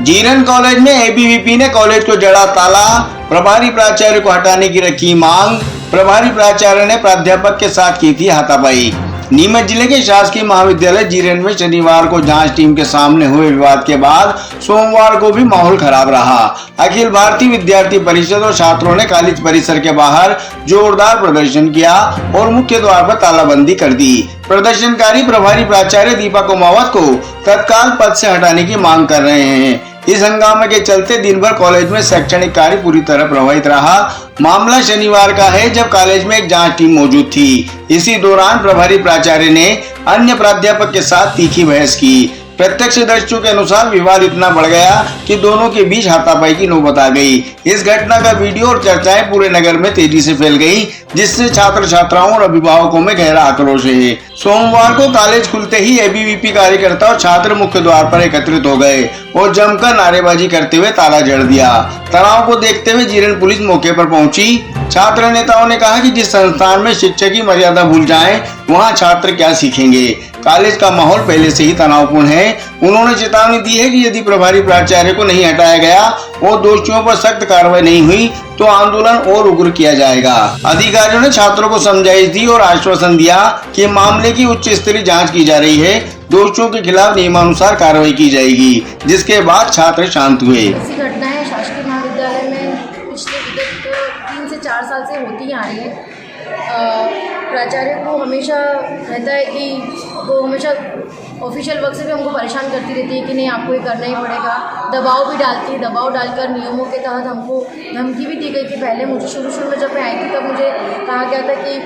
Jiran college में ABVP ने college को जड़ा ताला, प्रभारी प्राचार्य को हटाने की रखी मांग। प्रभारी प्राचार्य ने प्राध्यापक के साथ की थी हाथापाई। नीमच जिले के शासकीय महाविद्यालय जीरन में शनिवार को जांच टीम के सामने हुए विवाद के बाद सोमवार को भी माहौल खराब रहा। अखिल भारतीय विद्यार्थी परिषद और छात्रों ने कॉलेज परिसर के बाहर जोरदार प्रदर्शन किया और मुख्य द्वार पर तालाबंदी कर दी। प्रदर्शनकारी प्रभारी प्राचार्य दीपा कुमावत को तत्काल पद से हटाने की मांग कर रहे हैं। इस हंगामे के चलते दिन भर कॉलेज में शैक्षणिक कार्य पूरी तरह प्रभावित रहा। मामला शनिवार का है जब कॉलेज में एक जांच टीम मौजूद थी। इसी दौरान प्रभारी प्राचार्य ने अन्य प्राध्यापक के साथ तीखी बहस की। प्रत्यक्षदर्शियों के अनुसार विवाद इतना बढ़ गया कि दोनों के बीच हाथापाई की नौबत आ गई। इस घटना का वीडियो और चर्चाएं पूरे नगर में तेजी से फैल गई, जिससे छात्र छात्राओं और अभिभावकों में गहरा आक्रोश है। सोमवार को कॉलेज खुलते ही एबीवीपी कार्यकर्ता और छात्र मुख्य द्वार पर एकत्रित हो गए और जमकर नारेबाजी करते हुए ताला जड़ दिया। तनाव को देखते हुए जीरन पुलिस मौके पर पहुंची। छात्र नेताओं ने कहा कि जिस संस्थान में शिक्षक की मर्यादा भूल जाएं, वहां छात्र क्या सीखेंगे। कॉलेज का माहौल पहले से ही तनावपूर्ण है। उन्होंने चेतावनी दी है कि यदि प्रभारी प्राचार्य को नहीं हटाया गया और दोषियों पर सख्त कार्रवाई नहीं हुई तो आंदोलन और उग्र किया जाएगा। अधिकारियों ने छात्रों को समझाइश दी और आश्वासन दिया कि मामले की उच्च स्तरीय जांच की जा रही है। दोषियों के खिलाफ नियमानुसार कार्रवाई की जाएगी, जिसके बाद छात्र शांत हुए। ऐसी घटनाएं शासकीय महाविद्यालय में पिछले विगत 3 से 4 साल से होती आ रही है। प्राचार्य को हमेशा रहता है कि वो हमेशा ऑफिशियल वर्क से भी हमको परेशान करती रहती है कि नहीं आपको ये करना ही पड़ेगा। दबाव भी डालती है, दबाव डालकर नियमों के तहत हमको धमकी भी दी गई कि पहले मुझे शुरू में जब मैं आई थी तब मुझे कहा गया था कि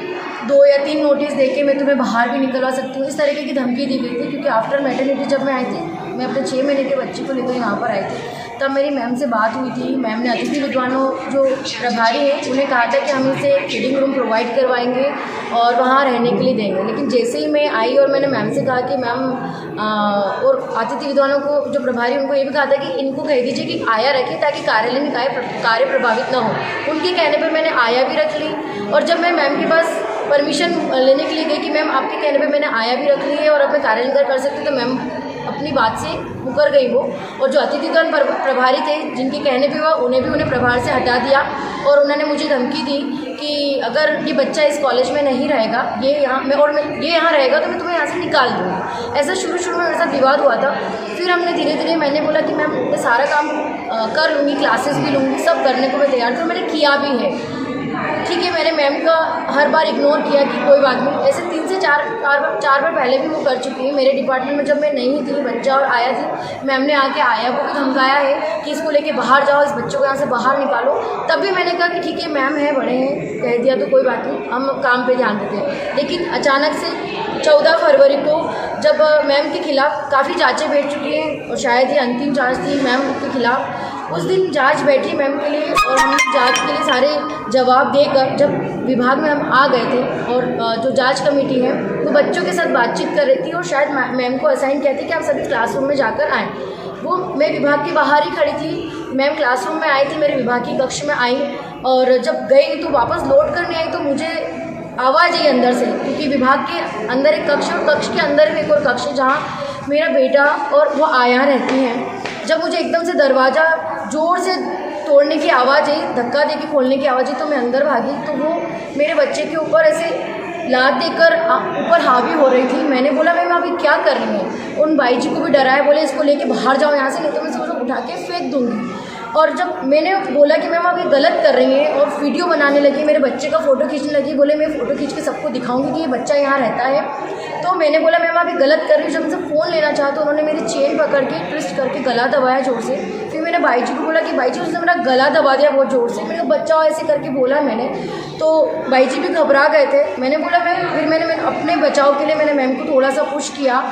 2 या 3 नोटिस देके मैं तुम्हें बाहर भी निकलवा सकती हूँ। इस तरीके की धमकी दी गई थी क्योंकि आफ्टर मैटरनिटी जब मैं आई थी, मैं अपने 6 महीने के बच्चे को लेकर यहाँ पर आई थी, तब मेरी मैम से बात हुई थी। मैम ने अतिथि विद्वानों जो प्रभारी हैं उन्हें कहा था कि हम इसे फीडिंग रूम प्रोवाइड करवाएंगे और वहाँ रहने के लिए देंगे। लेकिन जैसे ही मैं आई और मैंने मैम से कहा कि मैम और अतिथि विद्वानों को जो प्रभारी उनको ये भी कहा था कि इनको कह दीजिए कि आया रखें ताकि कार्यालय में कार्य प्रभावित ना हो। उनके कहने पर मैंने आया भी रख ली और जब मैं मैम के पास परमिशन लेने के लिए गई कि मैम आपके कहने पे मैंने आया भी रख ली है और अब मैं कार्यालय कर सकती, तो मैम अपनी बात से मुकर गई वो। और जो अतिथि विद्वान प्रभारी थे जिनके कहने पे हुआ उन्हें प्रभार से हटा दिया और उन्होंने मुझे धमकी दी कि अगर ये बच्चा इस कॉलेज में नहीं रहेगा, ये यहाँ रहेगा तो मैं तुम्हें यहाँ से निकाल दूँगी। ऐसा शुरू में मेरे साथ विवाद हुआ था। फिर हमने धीरे मैंने बोला कि मैम मैं सारा काम कर लूँगी, क्लासेस भी लूँगी, सब करने को मैं तैयार थी। मैंने किया भी है, ठीक है। मैंने मैम का हर बार इग्नोर किया कि कोई बात नहीं। ऐसे 3 से 4 बार पहले भी वो कर चुकी है। मेरे डिपार्टमेंट में जब मैं नहीं थी, बच्चा और आया थी, मैम ने आके आया को भी धमकाया है कि इसको लेके बाहर जाओ, इस बच्चे को यहाँ से बाहर निकालो। तब भी मैंने कहा कि ठीक है मैम है, बड़े हैं, कह दिया तो कोई बात नहीं, हम काम पे ध्यान देते हैं। लेकिन अचानक से 14 फरवरी को जब मैम के खिलाफ काफ़ी जाँचें बैठ चुकी हैं और शायद ये अंतिम जाँच थी मैम के खिलाफ, उस दिन जांच बैठी मैम के लिए और हम जांच के लिए सारे जवाब देकर जब विभाग में हम आ गए थे और जो जांच कमेटी है वो बच्चों के साथ बातचीत कर रही थी और शायद मैम को असाइन किया था कि आप सभी क्लासरूम में जाकर आएँ। वो मैं विभाग के बाहर ही खड़ी थी, मैम क्लासरूम में आई थी, मेरे विभाग की कक्ष में आई और जब गई तो वापस लौट कर नहीं आई तो मुझे आवाज़ आई अंदर से, क्योंकि विभाग के अंदर एक कक्ष और कक्ष के अंदर भी एक और कक्ष है जहाँ मेरा बेटा और वो आया रहती हैं। जब मुझे एकदम से दरवाज़ा जोर से तोड़ने की आवाज़ आई, धक्का दे के खोलने की आवाज़ आई, तो मैं अंदर भागी तो वो मेरे बच्चे के ऊपर ऐसे लात देकर ऊपर हावी हो रही थी। मैंने बोला मैम अभी क्या कर रही हैं। उन भाई जी को भी डराया, बोले इसको लेके बाहर जाओ यहाँ से, नहीं तो मैं इसको उठा के फेंक दूँगी। और जब मैंने बोला कि मैम आप ये गलत कर रही हैं और वीडियो बनाने लगी, मेरे बच्चे का फ़ोटो खींचने लगी, बोले मैं फ़ोटो खींच के सबको दिखाऊंगी कि ये बच्चा यहाँ रहता है। तो मैंने बोला मैम आप ये गलत कर रही हो। जब मुझसे फ़ोन लेना चाहा तो उन्होंने मेरी चेन पकड़ के ट्विस्ट करके गला दबाया ज़ोर से। फिर मैंने भाई जी को बोला कि भाई जी उसने मेरा गला दबा दिया बहुत ज़ोर से। मैंने बच्चा ऐसे करके बोला मैंने, तो भाई जी भी घबरा गए थे। मैंने बोला मैम, फिर मैंने अपने बचाव के लिए मैंने मैम को थोड़ा सा पुश किया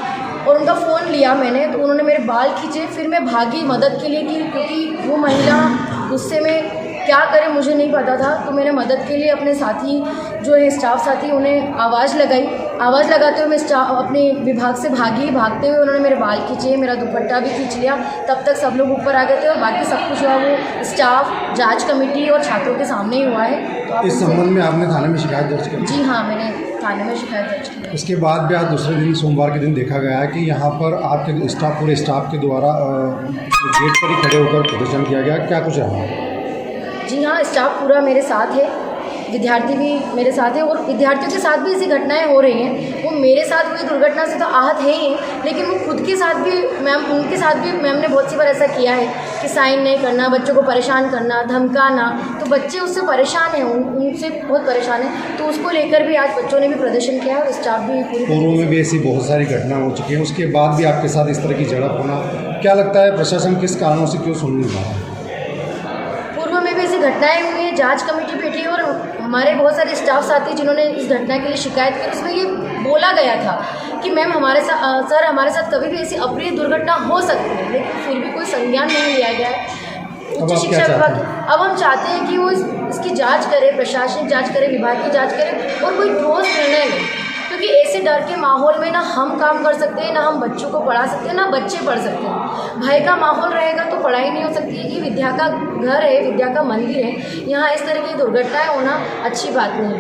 और उनका फ़ोन लिया मैंने, तो उन्होंने मेरे बाल खींचे। फिर मैं भागी मदद के लिए कि क्योंकि वो महिला गुस्से में क्या करें मुझे नहीं पता था। तो मैंने मदद के लिए अपने साथी जो है स्टाफ साथी उन्हें आवाज़ लगाई। आवाज़ लगाते हुए मैं अपने विभाग से भागते हुए उन्होंने मेरे बाल खींचे, मेरा दुपट्टा भी खींच लिया। तब तक सब लोग ऊपर आ गए थे और बाकी सब कुछ हुआ वो स्टाफ, जांच कमेटी और छात्रों के सामने ही हुआ है। तो इस संबंध में आपने थाने में शिकायत दर्ज की? जी हाँ, मैंने थाने में शिकायत दर्ज की। इसके बाद भी आज दूसरे दिन सोमवार के दिन देखा गया है कि यहाँ पर आपके पूरे स्टाफ के द्वारा गेट पर ही खड़े होकर प्रदर्शन किया गया, क्या कुछ रहा? जी हाँ, स्टाफ पूरा मेरे साथ है, विद्यार्थी भी मेरे साथ है और विद्यार्थियों के साथ भी ऐसी घटनाएं हो रही हैं। वो मेरे साथ हुई दुर्घटना से तो आहत है ही, लेकिन वो खुद के साथ भी उनके साथ भी मैम ने बहुत सी बार ऐसा किया है कि साइन नहीं करना, बच्चों को परेशान करना, धमकाना। तो बच्चे उससे परेशान हैं, उनसे बहुत परेशान हैं। तो उसको लेकर भी आज बच्चों ने भी प्रदर्शन किया और स्टाफ भी पूर्व में भी ऐसी बहुत सारी घटना हो चुकी हैं, उसके बाद भी आपके साथ इस तरह की झड़प होना, क्या लगता है प्रशासन किस कारणों से क्यों सुन नहीं रहा? पूर्व में भी ऐसी घटनाएं हुई हैं, जांच कमेटी बैठी और हमारे बहुत सारे स्टाफ साथी जिन्होंने इस घटना के लिए शिकायत की, उसमें ये बोला गया था कि मैम सर हमारे साथ कभी भी ऐसी अप्रिय दुर्घटना हो सकती है, लेकिन फिर भी कोई संज्ञान नहीं लिया गया है उच्च शिक्षा विभाग। अब हम चाहते हैं कि वो इसकी जांच करे, प्रशासनिक जांच करे, विभाग की जांच करे और कोई ठोस निर्णय ले, क्योंकि ऐसे डर के माहौल में ना हम काम कर सकते हैं, ना हम बच्चों को पढ़ा सकते हैं, ना बच्चे पढ़ सकते हैं। भय का माहौल रहेगा तो पढ़ाई नहीं हो सकती है। ये विद्या का घर है, विद्या का मंदिर है, यहाँ इस तरह की दुर्घटनाएं होना अच्छी बात नहीं है।